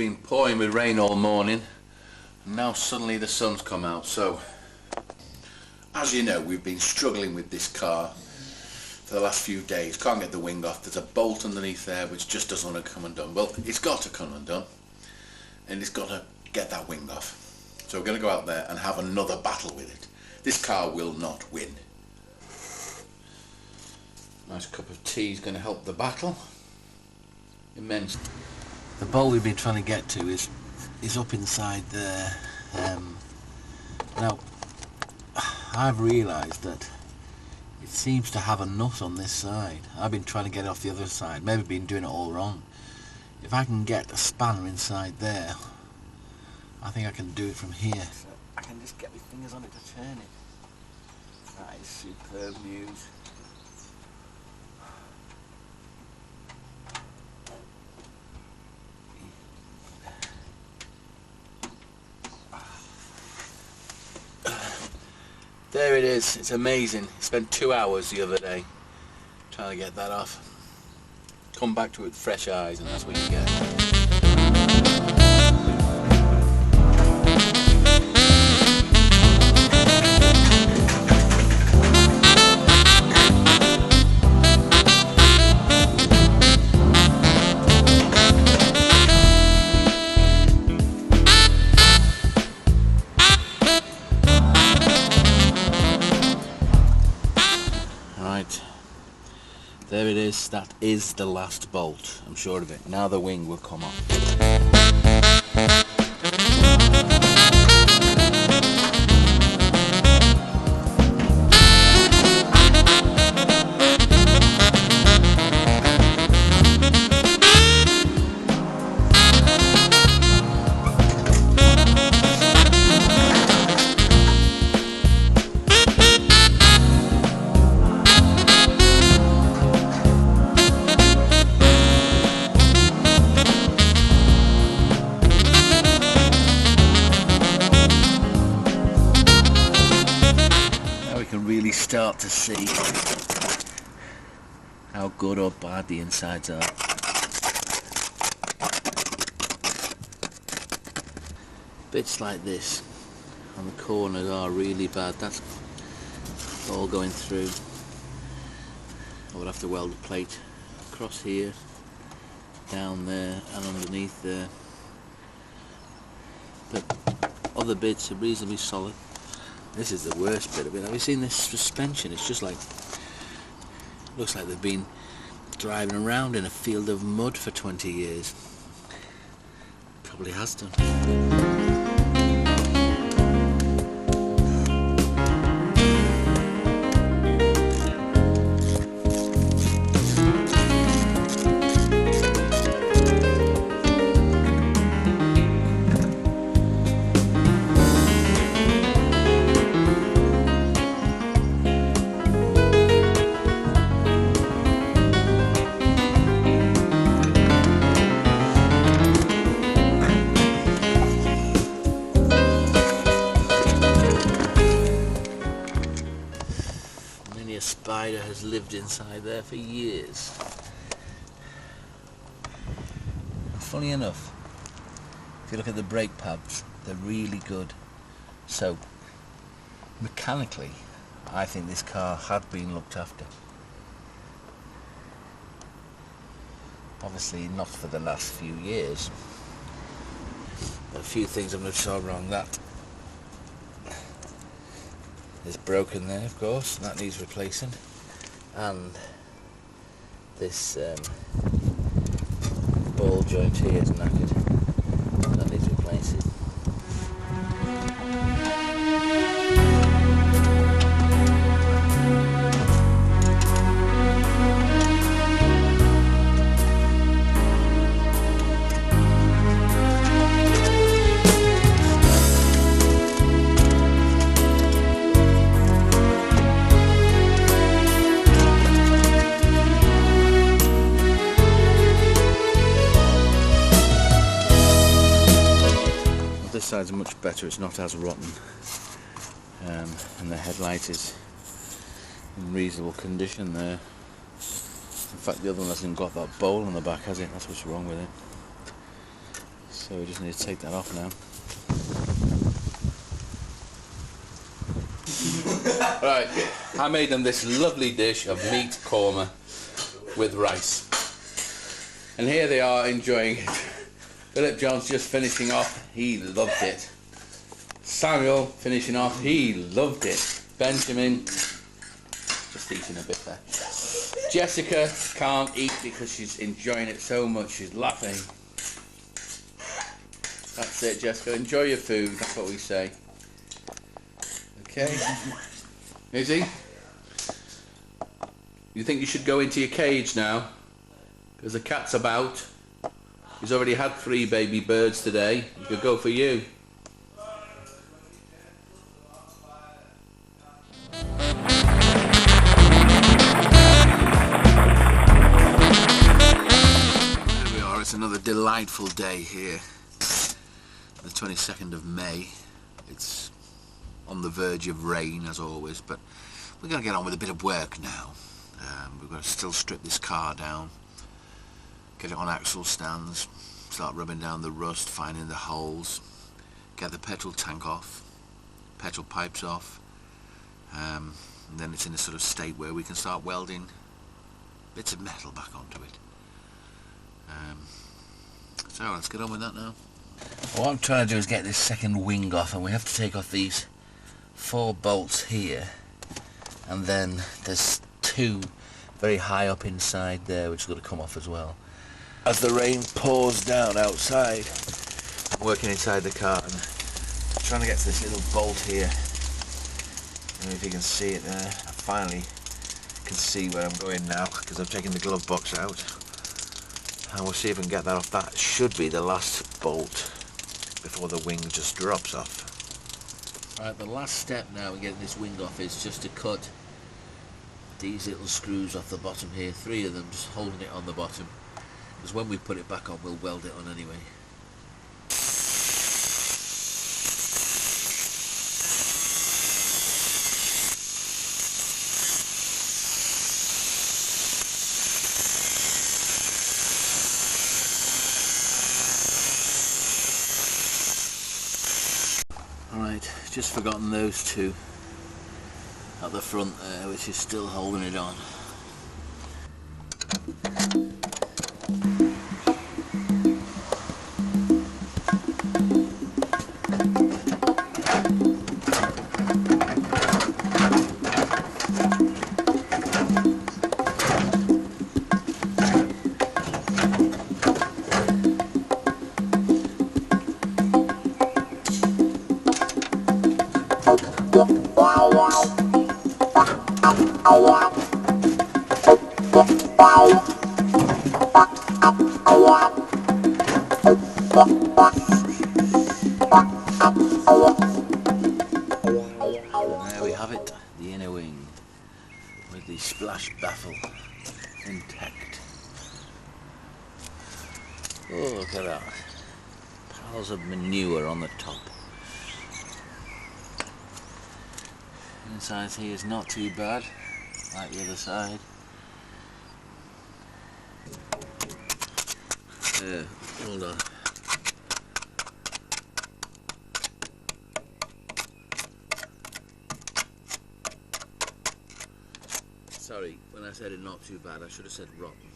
been pouring with rain all morning, and now suddenly the sun's come out. So, as you know, we've been struggling with this car for the last few days. Can't get the wing off. There's a bolt underneath there which just doesn't want to come undone. Well, it's got to come undone, and it's got to get that wing off. So we're going to go out there and have another battle with it. This car will not win. Nice cup of tea is going to help the battle. Immense. The bowl we've been trying to get to is up inside there. Now, I've realised that it seems to have a nut on this side. I've been trying to get it off the other side. Maybe been doing it all wrong. If I can get a spanner inside there, I think I can do it from here. So I can just get my fingers on it to turn it. That is superb news. There it is. It's amazing. I spent 2 hours the other day trying to get that off. Come back to it with fresh eyes, and that's what you get. There it is, that is the last bolt, I'm sure of it. Now the wing will come off. Really start to see how good or bad the insides are. Bits like this on the corners are really bad. That's all going through. I would have to weld the plate across here, down there and underneath there. But other bits are reasonably solid. This is the worst bit of it. Have you seen this suspension? It's just like, looks like they've been driving around in a field of mud for 20 years. Probably has done. A spider has lived inside there for years. Funny enough, if you look at the brake pads, they're really good. So mechanically, I think this car had been looked after. Obviously not for the last few years, but a few things I'm going to show wrong. That is broken there, of course, and that needs replacing, and this ball joint here is knackered, that needs replacing. This side's much better, it's not as rotten, and the headlight is in reasonable condition there. In fact, the other one hasn't got that bowl on the back, has it? That's what's wrong with it. So we just need to take that off now. Right, I made them this lovely dish of meat korma with rice. And here they are enjoying it. Philip John's just finishing off, he loved it. Samuel finishing off, he loved it. Benjamin, just eating a bit there. Jessica can't eat because she's enjoying it so much, she's laughing. That's it, Jessica, enjoy your food, that's what we say. Okay. Izzy? You think you should go into your cage now? Because the cat's about. He's already had 3 baby birds today. He could go for you. There we are, it's another delightful day here. The 22nd of May. It's on the verge of rain as always, but we're going to get on with a bit of work now. We've got to still strip this car down, get it on axle stands, start rubbing down the rust, finding the holes, get the petrol tank off, petrol pipes off, and then it's in a sort of state where we can start welding bits of metal back onto it. So let's get on with that now. What I'm trying to do is get this second wing off, and we have to take off these 4 bolts here, and then there's 2 very high up inside there which is going to come off as well. As the rain pours down outside, I'm working inside the car and trying to get to this little bolt here. I don't know if you can see it there. I finally can see where I'm going now because I've taken the glove box out, and we'll see if we can get that off. That should be the last bolt before the wing just drops off. Right, the last step now in getting this wing off is just to cut these little screws off the bottom here, 3 of them, just holding it on the bottom, because when we put it back on we'll weld it on anyway. Alright, just forgotten those 2 at the front there, which is still holding it on. There we have it, the inner wing with the splash baffle intact. Oh, look at that, piles of manure on the top. Inside here is not too bad, like the other side. Hold on. Sorry, when I said it not too bad, I should have said rotten.